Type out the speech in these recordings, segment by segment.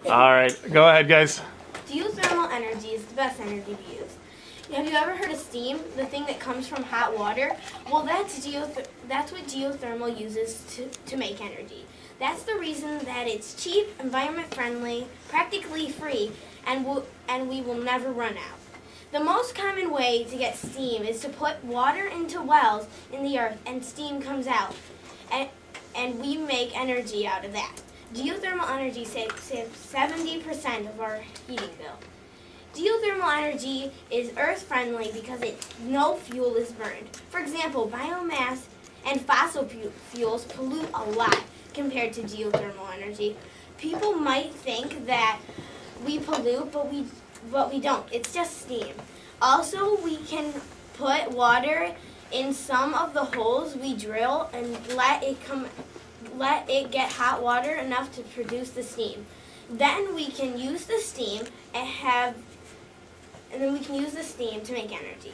All right, go ahead, guys. Geothermal energy is the best energy to use. Have you ever heard of steam, the thing that comes from hot water? Well, that's what geothermal uses to make energy. That's the reason that it's cheap, environment friendly, practically free, and we will never run out. The most common way to get steam is to put water into wells in the earth and steam comes out. And we make energy out of that. Geothermal energy saves 70% of our heating bill. Geothermal energy is earth-friendly because no fuel is burned. For example, biomass and fossil fuels pollute a lot compared to geothermal energy. People might think that we pollute, but we don't. It's just steam. Also, we can put water in some of the holes we drill and let it get hot water enough to produce the steam. Then we can use the steam to make energy.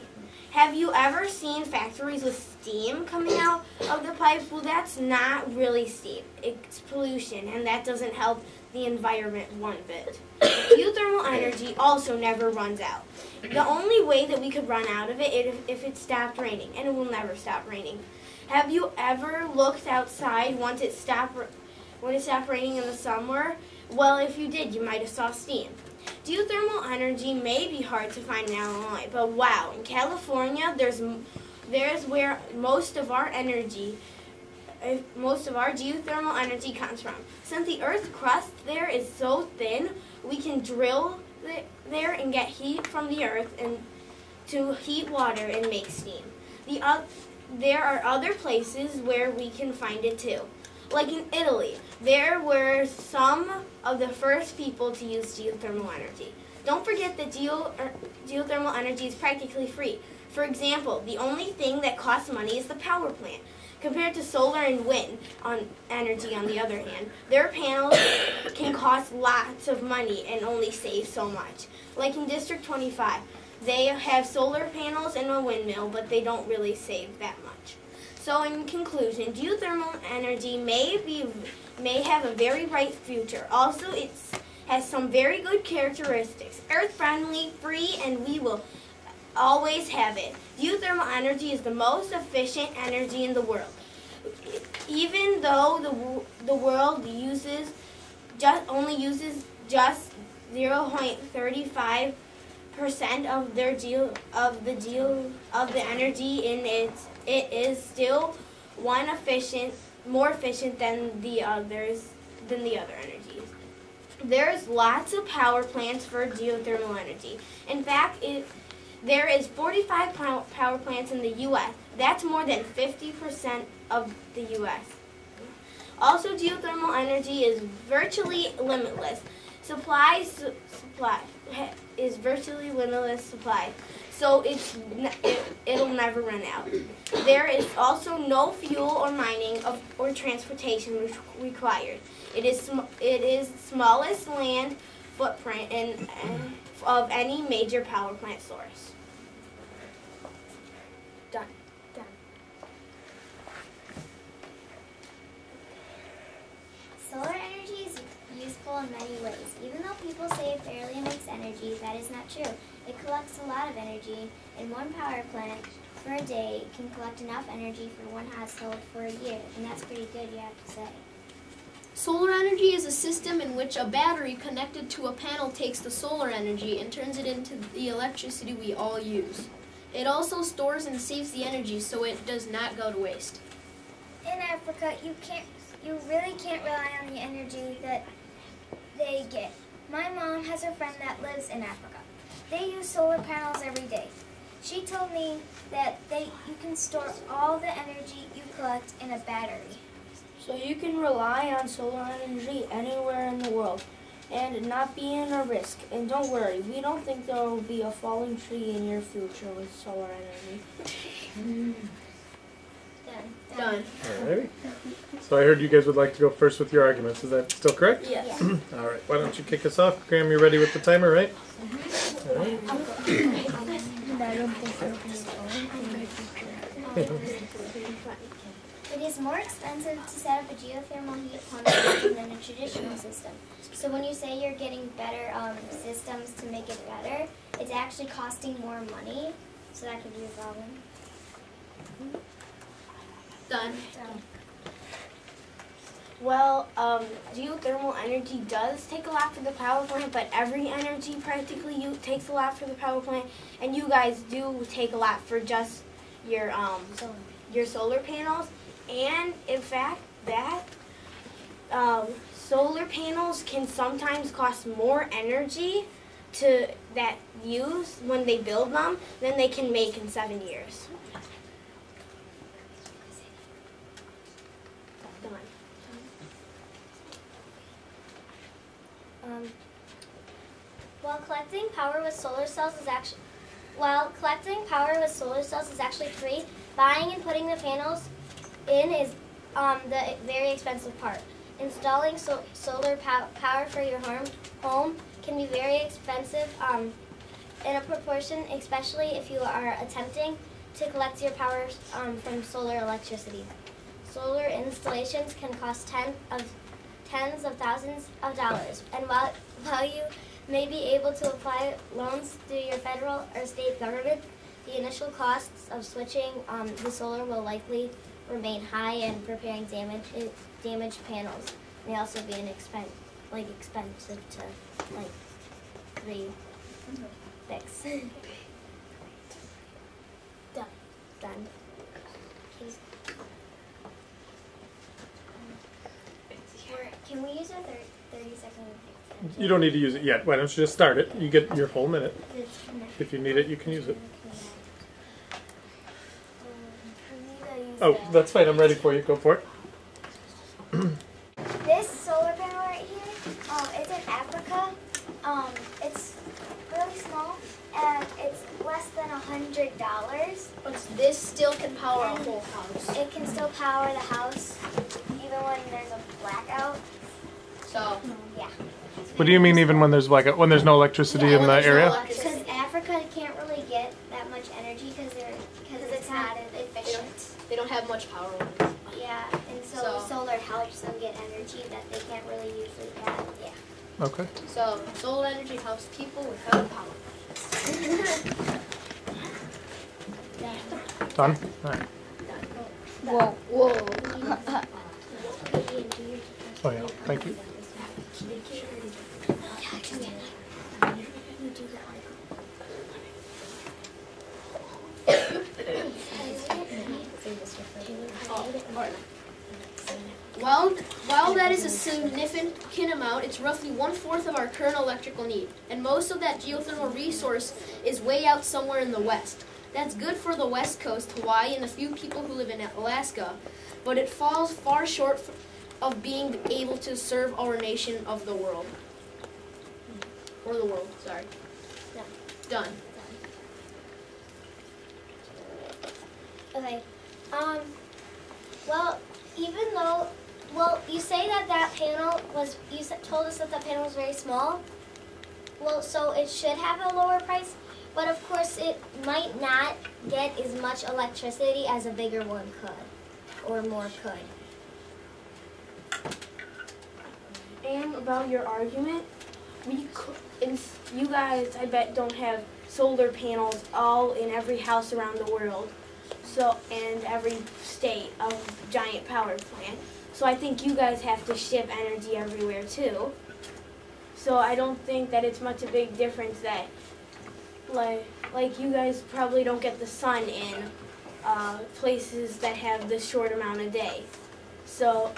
Have you ever seen factories with steam coming out of the pipes? Well, that's not really steam. It's pollution, and that doesn't help the environment one bit. Geothermal energy also never runs out. The only way that we could run out of it is if it stopped raining, and it will never stop raining. Have you ever looked outside when it stopped raining in the summer? Well, if you did, you might have saw steam. Geothermal energy may be hard to find in Illinois, but wow, in California, there's where most of our geothermal energy comes from. Since the Earth's crust there is so thin, we can drill there and get heat from the Earth and to heat water and make steam. There are other places where we can find it too. Like in Italy, there were some of the first people to use geothermal energy. Don't forget that geothermal energy is practically free. For example, the only thing that costs money is the power plant. Compared to solar and wind energy, on the other hand, their panels can cost lots of money and only save so much. Like in District 25, they have solar panels and a windmill, but they don't really save that much. So in conclusion, geothermal energy may have a very bright future. Also, it has some very good characteristics. Earth-friendly, free, and we will always have it. Geothermal energy is the most efficient energy in the world. Even though the world only uses just 0.35% of the energy in it is still more efficient than the other energies. There's lots of power plants for geothermal energy. In fact, there is 45 power plants in the U.S. That's more than 50% of the U.S. Also, geothermal energy is virtually limitless. Is virtually limitless supply, so it'll never run out. There is also no fuel or mining or transportation required. It is smallest land footprint of any major power plant source. Done. Solar energy is useful in many ways. Even though people say it barely makes energy, that is not true. It collects a lot of energy, and one power plant for a day can collect enough energy for one household for a year, and that's pretty good, you have to say. Solar energy is a system in which a battery connected to a panel takes the solar energy and turns it into the electricity we all use. It also stores and saves the energy so it does not go to waste. In Africa, you really can't rely on the energy that they get. My mom has a friend that lives in Africa. They use solar panels every day. She told me that you can store all the energy you collect in a battery. So you can rely on solar energy anywhere in the world and not be in a risk. And don't worry, we don't think there will be a falling tree in your future with solar energy. Done. All right. So I heard you guys would like to go first with your arguments. Is that still correct? Yes. All right. Why don't you kick us off? Graham, you're ready with the timer, right? All right. It is more expensive to set up a geothermal heat pump system than a traditional system. So when you say you're getting better systems to make it better, it's actually costing more money. So that could be a problem. Done. Well, geothermal energy does take a lot for the power plant, but every energy practically takes a lot for the power plant, and you guys do take a lot for just your solar panels. And in fact, that solar panels can sometimes cost more energy to that use when they build them than they can make in 7 years. While collecting power with solar cells is actually free, buying and putting the panels in is the very expensive part. Installing solar power for your home can be very expensive in a proportion, especially if you are attempting to collect your power from solar electricity. Solar installations can cost tens of thousands of dollars, and while you may be able to apply loans through your federal or state government, the initial costs of switching the solar will likely remain high, and repairing damaged panels may also be expensive to fix. Done. Can we use a 30-second? You don't need to use it yet. Why don't you just start it? You get your whole minute. If you need it, you can use it. Oh, that's fine. I'm ready for you. Go for it. This solar panel right here, it's in Africa. It's really small, and it's less than $100. But this still can power a whole house. It can still power the house, even when there's a blackout. So, yeah. What do you mean even when there's blackout? When there's no electricity in the area? Because Africa can't really get that much energy because it's not efficient. they don't have much power. Yeah, and so solar helps them get energy that they can't really usually get. Yeah. Okay. So, solar energy helps people without power. Done? All right. Whoa. Oh, yeah. Thank you. While that is a significant amount, it's roughly 1/4 of our current electrical need, and most of that geothermal resource is way out somewhere in the west. That's good for the west coast, Hawaii, and the few people who live in Alaska, but it falls far short of being able to serve our nation of the world. Or the world, sorry. No. Done. Okay. Well, you say that panel was, told us that the panel was very small. Well, so it should have a lower price, but of course it might not get as much electricity as a bigger one could, or more could. And about your argument, you guys, I bet, don't have solar panels all in every house around the world, and every state of giant power plant. So I think you guys have to ship energy everywhere too. So I don't think that it's much a big difference that, like you guys probably don't get the sun in places that have the short amount of day. So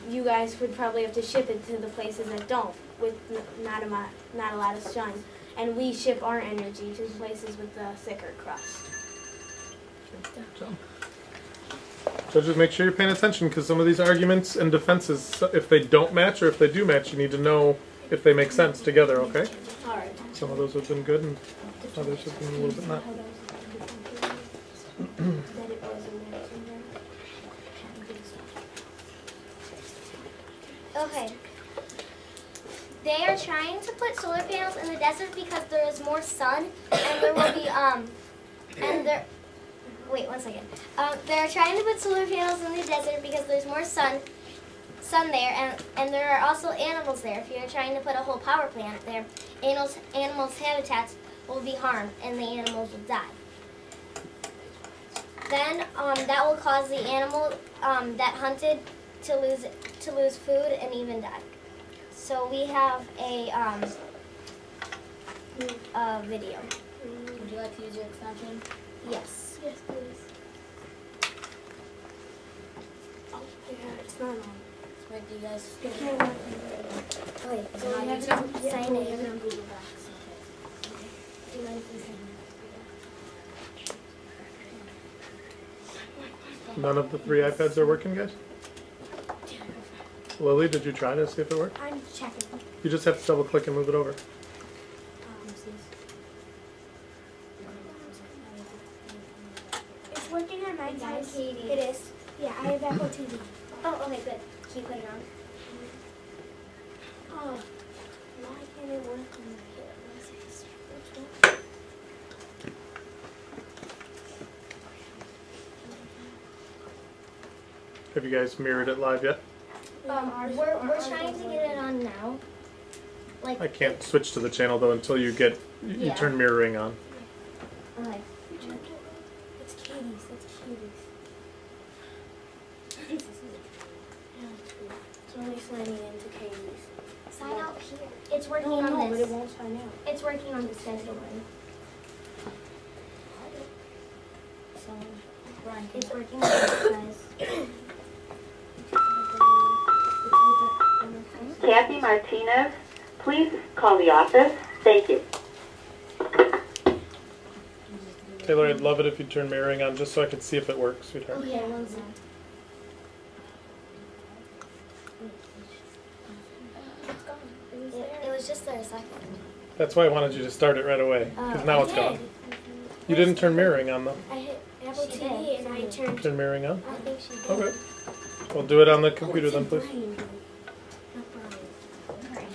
you guys would probably have to ship it to the places that don't, with not a lot of sun. And we ship our energy to places with the thicker crust. So just make sure you're paying attention, because some of these arguments and defenses, if they don't match or if they do match, you need to know if they make sense together, okay? All right. Some of those have been good and others have been a little bit not. Okay. They are trying to put solar panels in the desert because there is more sun, and there will be wait 1 second. They're trying to put solar panels in the desert because there's more sun there, and there are also animals there. If you're trying to put a whole power plant there, animals' habitats will be harmed, and the animals will die. Then that will cause the animal that hunted to lose food and even die. So we have a video. Would you like to use your extension? Yes. Yes, please. Oh, yeah, it's not on. Wait, do you guys? It can't work. Wait, Is so it we on have YouTube? to sign You in. have it on Google Docs. Okay. Do you mind if we sign None of the 3 iPads are working, guys? Lily, did you try to see if it worked? in? I'm checking. You just have to double click and move it over. It's working on my side. Katie. It is. Yeah, I have Apple TV. Oh, okay, good. Can you put it on? Oh, why can't it work on the Have you guys mirrored it live yet? We're trying to get it on now. Like, I can't switch to the channel though until you get you Yeah. turn mirroring on. okay. It's Katie's. That's Katie's. It's only signing into Katie's. Sign out here. It's working No, on but this. it won't sign out. It's working on the schedule one. So, Brian, It's working on this, guys. Kathy Martinez, please call the office. Thank you. Taylor, I'd love it if you turn mirroring on just so I could see if it works, sweetheart. Okay, 1 second. It was just there a second. That's why I wanted you to start it right away, because now I it's gone. did. You didn't turn mirroring on though. I hit Apple TV and I turned. Turn mirroring on? I think she did. Okay. Well, do it on the computer then, please.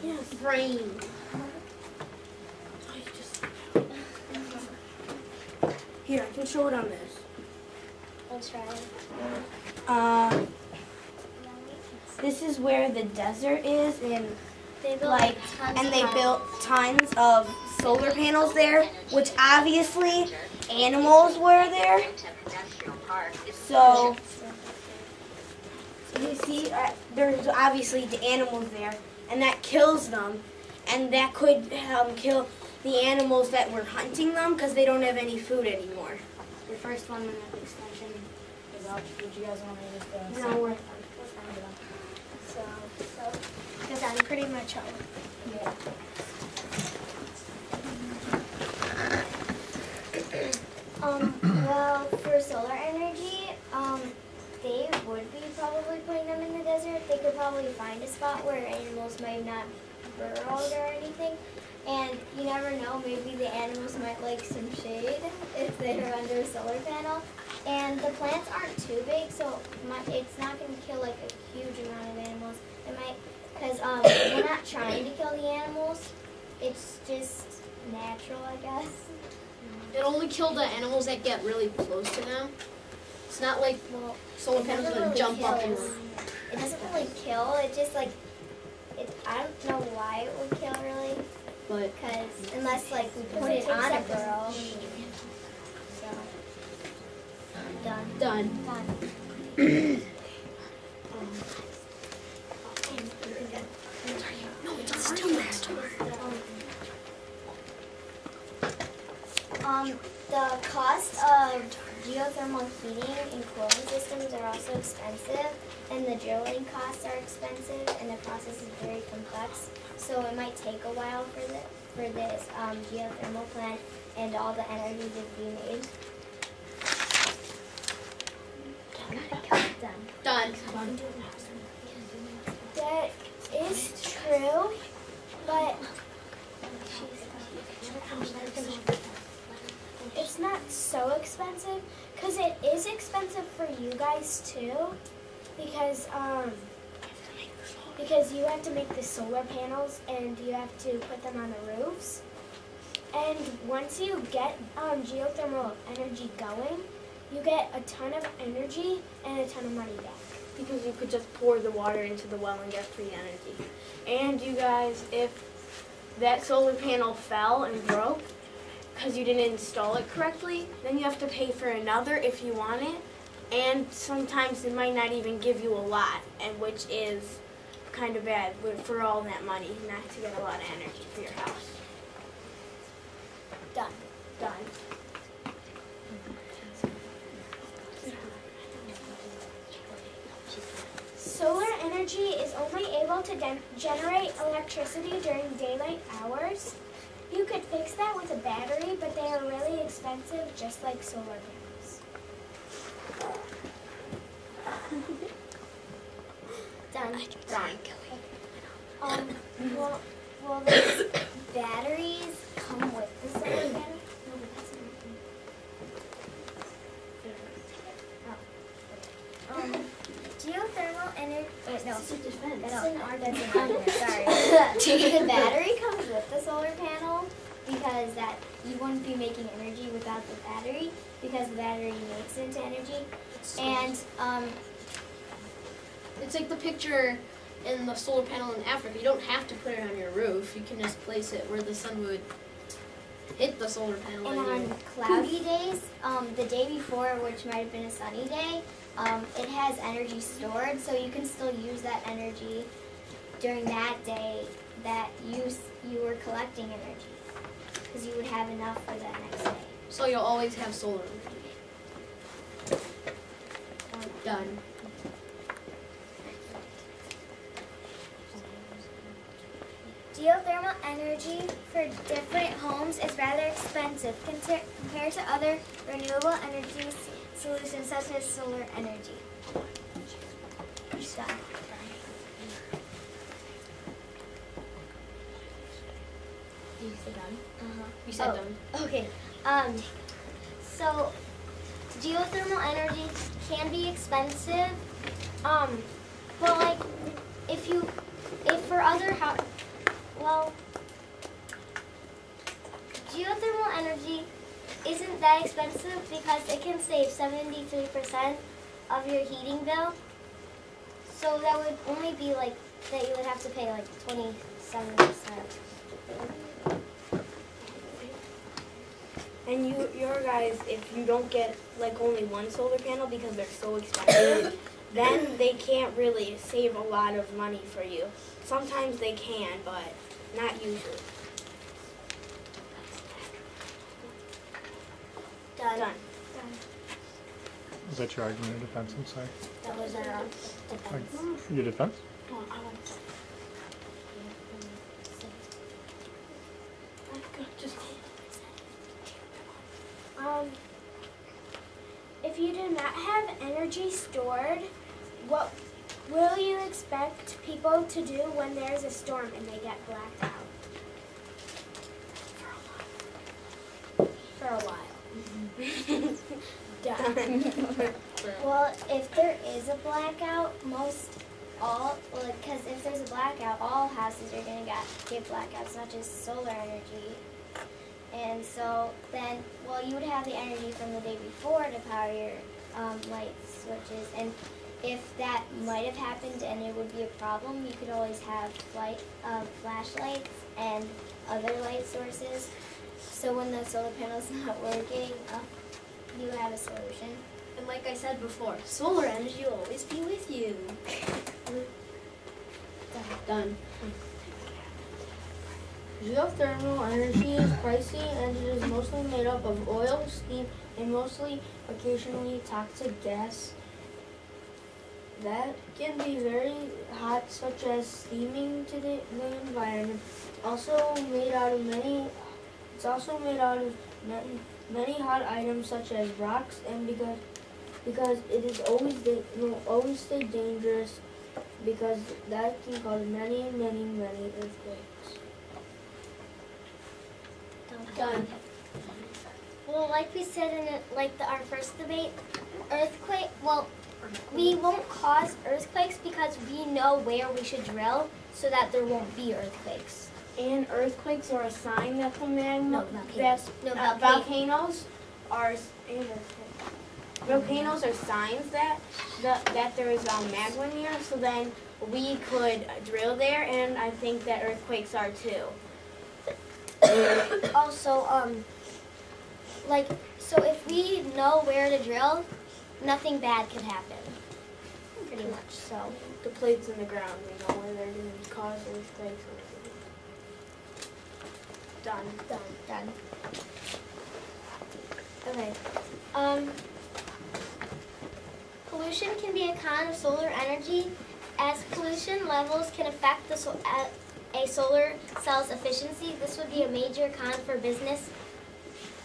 Yes. Brain. Oh, you just... Here, I can show it on this. Let's try it. This is where the desert is, and They built like, tons and of they houses. built tons of solar panels there, which obviously animals were there. So you see, there's obviously the animals there, and that kills them, and that could kill the animals that were hunting them because they don't have any food anymore. The first 1 minute extension is up. Would you guys want me to just No, we're fine. So, because I'm pretty much home. Yeah. Well, for solar energy, they would be probably putting them in the desert. They could probably find a spot where animals might not burrow or anything. And you never know, maybe the animals might like some shade if they're under a solar panel. And the plants aren't too big, so it's not going to kill like a huge amount of animals. It might, because we're not trying to kill the animals. It's just natural, I guess. It only kill the animals that get really close to them. It's not like Well, solar it panels doesn't gonna really jump up kill. and It doesn't really kill. It just like I don't know why it would kill really, but because unless like we put it on a burrow. So done. done. Done. The cost of geothermal heating and cooling systems are also expensive, and the drilling costs are expensive, and the process is very complex. So it might take a while for this geothermal plant and all the energy to be made. Done. Done. That is true, but it's not so expensive, because it is expensive for you guys too, because you have to make the solar panels and you have to put them on the roofs. And once you get geothermal energy going, you get a ton of energy and a ton of money back. Because you could just pour the water into the well and get free energy. And you guys, if that solar panel fell and broke because you didn't install it correctly, then you have to pay for another if you want it. And sometimes it might not even give you a lot, and which is kind of bad for all that money, not to get a lot of energy for your house. Done. Solar energy is only able to generate electricity during daylight hours. You could fix that with a battery, but they are really expensive, just like solar panels. Done. Will those batteries come with the solar panel? Geothermal energy. Wait, no. That's an argument. Sorry. The battery comes with the solar panel because that you wouldn't be making energy without the battery because the battery makes it into energy. And It's like the picture in the solar panel in Africa. You don't have to put it on your roof. You can just place it where the sun would hit the solar panel. And on cloudy days, the day before, which might have been a sunny day, it has energy stored, so you can still use that energy during that day that you were collecting energy, because you would have enough for that next day. So you'll always have solar energy. Done. Geothermal energy for different homes is rather expensive compared to other renewable energy solutions such as solar energy. Done. You said done? You Oh, said done. Okay. So geothermal energy can be expensive. But like if for other geothermal energy isn't that expensive because it can save 73% of your heating bill. So that would only be like that you would have to pay like 27%. And your guys, if you don't get like only one solar panel because they're so expensive, then they can't really save a lot of money for you. Sometimes they can, but not usually. Done. Is that your argument or defense? I'm sorry. That was our defense. Your defense? If you do not have energy stored, what will you expect people to do when there's a storm and they get blacked out? For a while. Done. Well, if there is a blackout, because if there's a blackout, all houses are going to get blackouts, not just solar energy. And so then, you would have the energy from the day before to power your light switches. And if that might have happened and it would be a problem, you could always have flashlights and other light sources. So when the solar panel's not working, you have a solution. And like I said before, solar energy will always be with you. Done. Geothermal energy is pricey and it is mostly made up of oil, steam, and mostly occasionally toxic gas that can be very hot, such as steaming to the environment. It's also made out of many hot items such as rocks, and because it is always stay dangerous, because that can cause many earthquakes. Done. Well, like we said in our first debate, we won't cause earthquakes because we know where we should drill so that there won't be earthquakes. And earthquakes are a sign that the magma, volcanoes. volcanoes are an earthquake. volcanoes are signs that there is magma near. So then we could drill there, and I think that earthquakes are too. Also, so if we know where to drill, nothing bad could happen. Pretty much. So The plates in the ground, we know where they're going to cause earthquakes. done. Okay. Pollution can be a con of solar energy, as pollution levels can affect a solar cell's efficiency. This would be a major con for business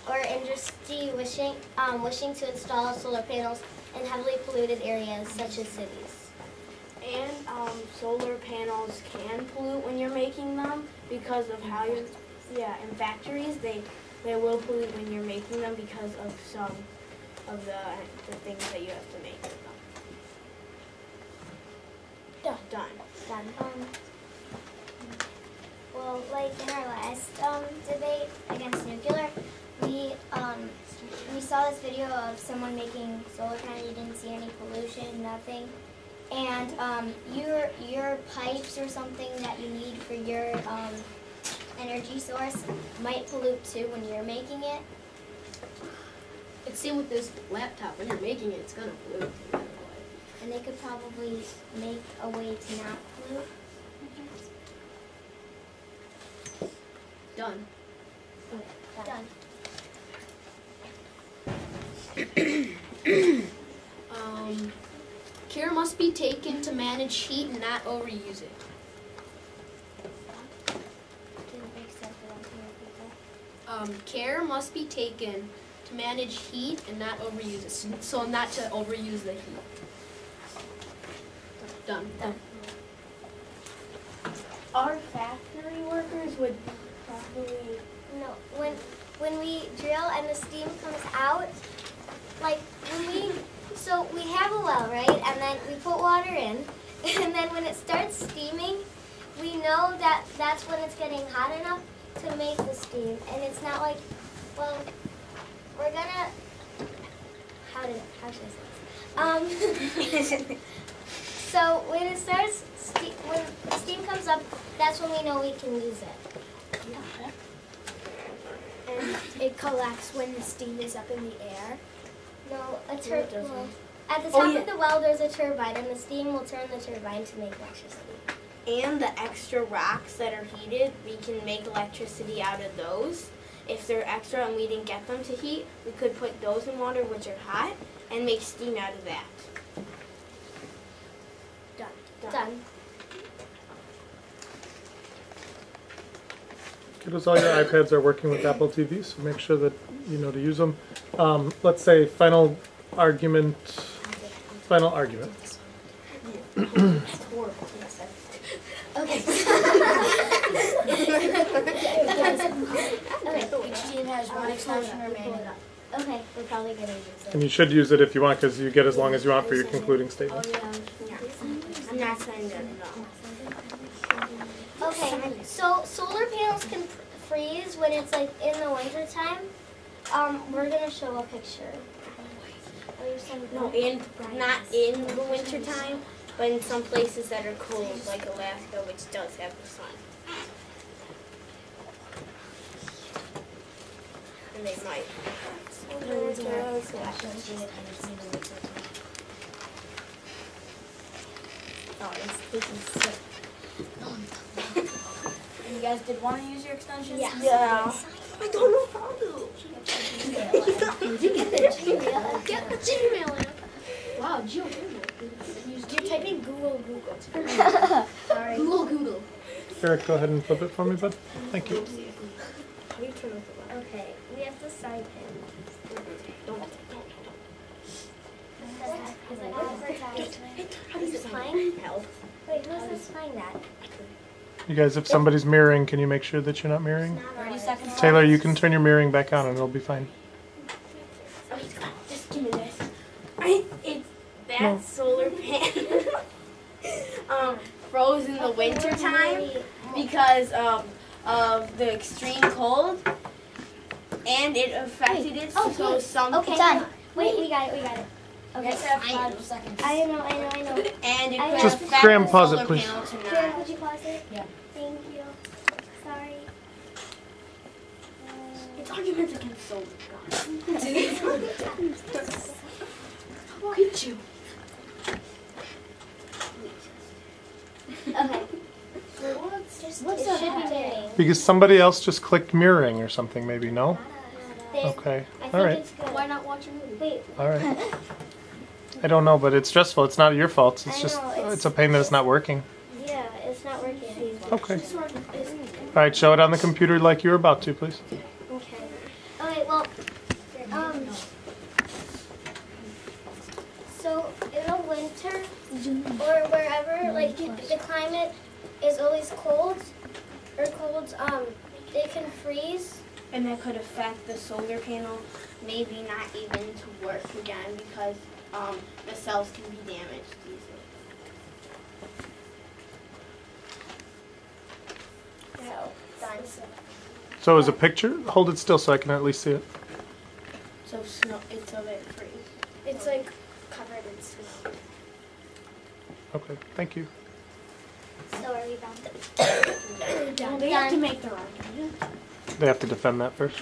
or industry wishing to install solar panels in heavily polluted areas such as cities. And solar panels can pollute when you're making them because of how you're, in factories they will pollute when you're making them because of some of the things that you have to make with them. Done. Well, like in our last debate against nuclear, we saw this video of someone making solar panels. You didn't see any pollution, nothing. And your pipes or something that you need for your energy source might pollute too when you're making it. It's same with this laptop. When you're making it, it's gonna pollute. And they could probably make a way to not pollute. Done. Done. Care must be taken to manage heat and not overuse it. Didn't make sense for them to repeat Care must be taken to manage heat and not overuse it. So not to overuse the heat. Done. Our factory workers would probably... No, when we drill and the steam comes out, like so we have a well, right? And then we put water in, and then when it starts steaming, we know that that's when it's getting hot enough to make the steam. And it's not like, well, we're gonna, how should I say this? So when it starts, when the steam comes up, that's when we know we can use it. And it collects when the steam is up in the air. No, a turbine. Well, at the top of the well, there's a turbine, and the steam will turn the turbine to make electricity. And the extra rocks that are heated, we can make electricity out of those. If they're extra and we didn't get them to heat, we could put those in water, which are hot, and make steam out of that. Done. Kiddos, all your iPads are working with Apple TV, so make sure that you know to use them. Let's say final argument. Okay. Eugene has one extension remaining. Okay, we're probably gonna use it. And you should use it if you want, because you get as long as you want for your concluding statement. I'm not saying that, no. Okay, so solar panels can freeze when it's like in the winter time. We're gonna show a picture. No, not in the winter time, but in some places that are cold, like Alaska, which does have the sun. And they might. You guys did want to use your extensions? Yeah. I don't know how to. Get the Gmail app. Wow, Geothermal. You're typing Google. Sorry. Google. Eric, go ahead and flip it for me, bud. Thank you. How do you turn off the light? Okay, we have to sign him. Is it playing? Help. Wait, who's this playing that? You guys, if somebody's mirroring, can you make sure that you're not mirroring? 30 seconds. Taylor, you can turn your mirroring back on and it'll be fine. Just give me this. It's that solar panel froze in the winter time because of the extreme cold, and it affected it. So some Okay, done. Wait, we got it. Okay. Yes, I have 5 seconds. I know. And it I could Just affect Graham, the pause it, solar please. panel to Jen, not. could you pause it? Yeah. Thank you. Sorry. It's arguments against solar. Look at you. Okay. What's It the should be heck? mirroring. Because somebody else just clicked mirroring or something, maybe, no? They- Okay. I think All right. it's good. Why not watch a movie? Wait. All right. I don't know, but it's stressful. It's not your fault. It's I just, know, it's- it's a pain that it's not working. Yeah, it's not working. Okay. All right, show it on the computer like you were about to, please. Okay. Okay, well, so in the winter or wherever, like the climate is always cold or cold, it can freeze. And that could affect the solar panel, maybe not even to work again because the cells can be damaged easily. So, done. So is a picture? Hold it still so I can at least see it. So snow, it's a bit freeze. It's like covered in snow. Okay, thank you. So are we done? They have to make their argument. They have to defend that first.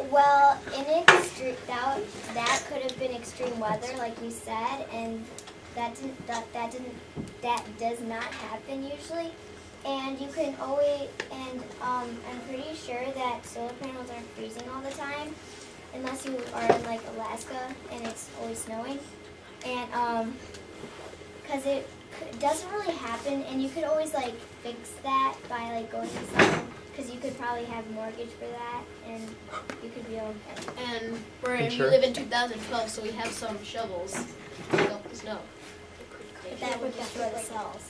Well, in extreme that could have been extreme weather, like you said, and that does not happen usually. And you can always, and I'm pretty sure that solar panels aren't freezing all the time, unless you are in like Alaska and it's always snowing, and because it doesn't really happen, and you could always like fix that by like going to someone, because you could probably have a mortgage for that, and you could be okay. And we Insurance. live in 2012, so we have some shovels to pick up the snow. But that would destroy the cells.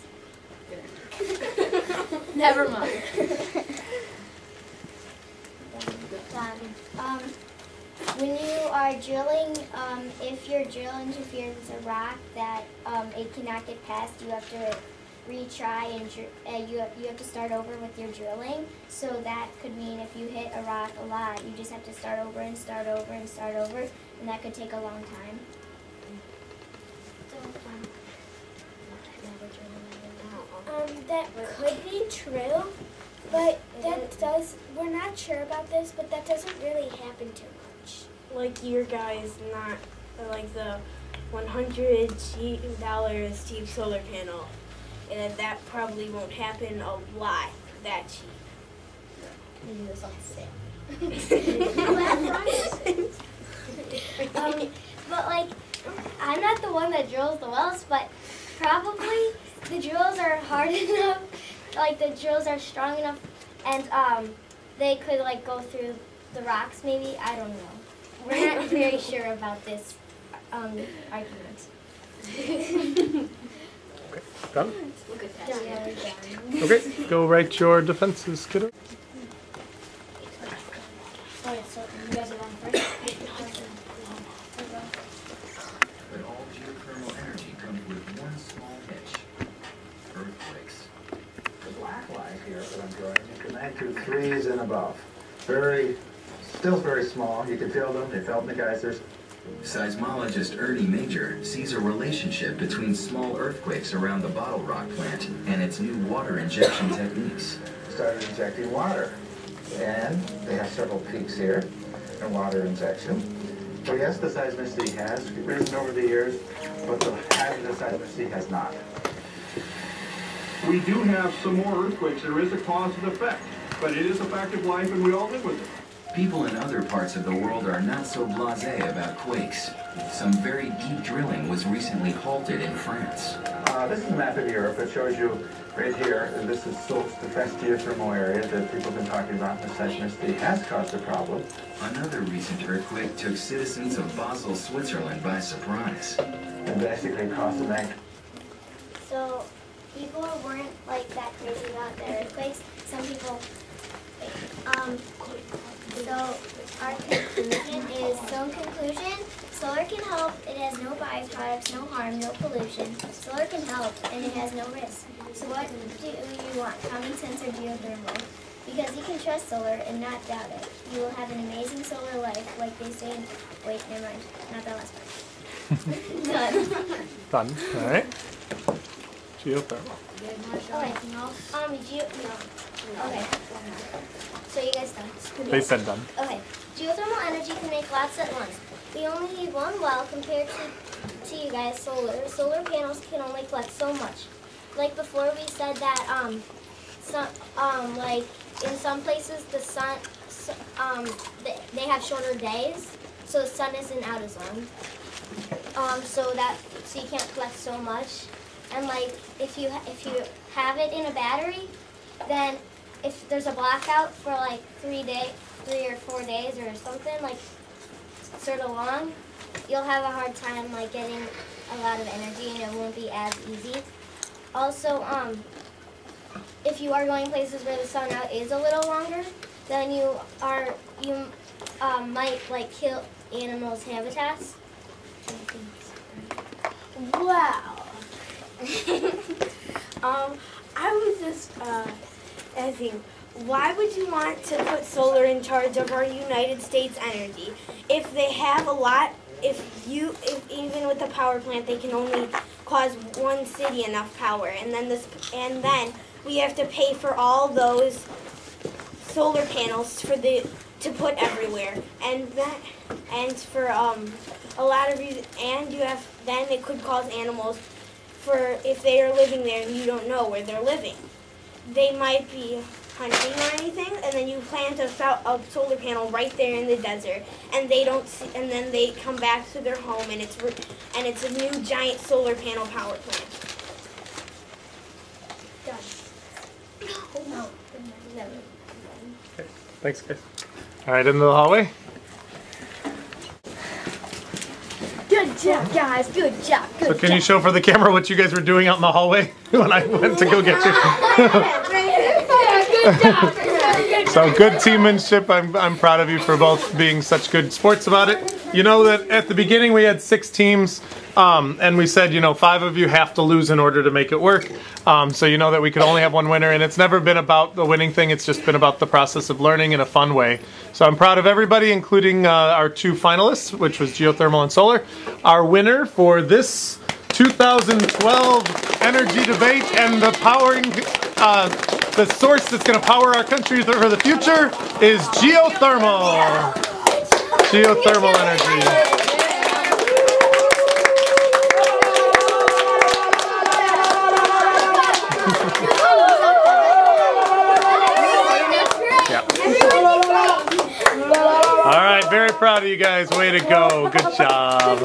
Never mind. Done. When you are drilling, if your drill interferes with a rock that it cannot get past, you have to retry and you have to start over with your drilling. So that could mean if you hit a rock a lot, you just have to start over and start over and start over, and that could take a long time. That could be true, but we're not sure about this, but that doesn't really happen too much. Like your guys, not like the $100 cheap solar panel, and that probably won't happen a lot that cheap. Maybe this on sale. But like, I'm not the one that drills the wells, but probably the drills are hard enough, like the drills are strong enough, and they could like go through the rocks maybe, I don't know. We're not very sure about this argument. Done? Look at that. Done. Okay, go write your defenses, kiddo. Oh yeah, so you guys are on first? But all geothermal energy comes with one small hitch: earthquakes. The black line here that I'm drawing, you can magnitude 3s and above. Still very small. You can feel them. They felt in the geysers. Seismologist Ernie Major sees a relationship between small earthquakes around the Bottle Rock plant and its new water injection techniques. Started injecting water. And they have several peaks here in water injection. So yes, the seismicity has risen over the years, but the hazard of seismicity has not. We do have some more earthquakes. There is a cause and effect, but it is a fact of life and we all live with it. People in other parts of the world are not so blasé about quakes. Some very deep drilling was recently halted in France. This is a map of Europe. It shows you right here, and this is Soult's defense geothermal area that people have been talking about. The seismicity has caused a problem. Another recent earthquake took citizens of Basel, Switzerland by surprise. And basically caused a mag. So people weren't like that crazy about the earthquakes. Some people, so our conclusion is, in conclusion, solar can help. It has no byproducts, no harm, no pollution. Solar can help, and it has no risk. So what do you want, common sense or geothermal? because you can trust solar and not doubt it. You will have an amazing solar life, like they say. Wait, never mind. Not that last part. Done. Done. All right. Geothermal. Okay. Okay. So you guys done? They said done. Okay. Geothermal energy can make lots at once. We only need one well compared to you guys, solar. Solar panels can only collect so much. Like before, we said that like in some places the sun, they have shorter days, so the sun isn't out as long. So you can't collect so much. And like if you have it in a battery, then if there's a blackout for like 3 or 4 days or something like sort of long, you'll have a hard time like getting a lot of energy and it won't be as easy. Also, if you are going places where the sun out is a little longer, then you might like kill animals' habitats. Wow. I was just asking, why would you want to put solar in charge of our United States energy? If they have a lot, if even with the power plant, they can only cause one city enough power, and then we have to pay for all those solar panels to put everywhere, and for a lot of reasons, and then it could cause animals, for if they are living there and you don't know where they're living, they might be hunting or anything, and then you plant a solar panel right there in the desert, and and then they come back to their home, and it's a new giant solar panel power plant. Done. No. Okay. Thanks, guys. All right, into the hallway. Good job, guys. Good job. So can you show for the camera what you guys were doing out in the hallway when I went to go get you? So good teammanship. I'm proud of you for both being such good sports about it. You know that at the beginning we had 6 teams, and we said, 5 of you have to lose in order to make it work. So you know that we could only have one winner, and it's never been about the winning thing. It's just been about the process of learning in a fun way. So I'm proud of everybody, including our 2 finalists, which was geothermal and solar. Our winner for this 2012 energy debate and the the source that's going to power our country for the future is geothermal. Geothermal energy. All right, very proud of you guys. Way to go. Good job.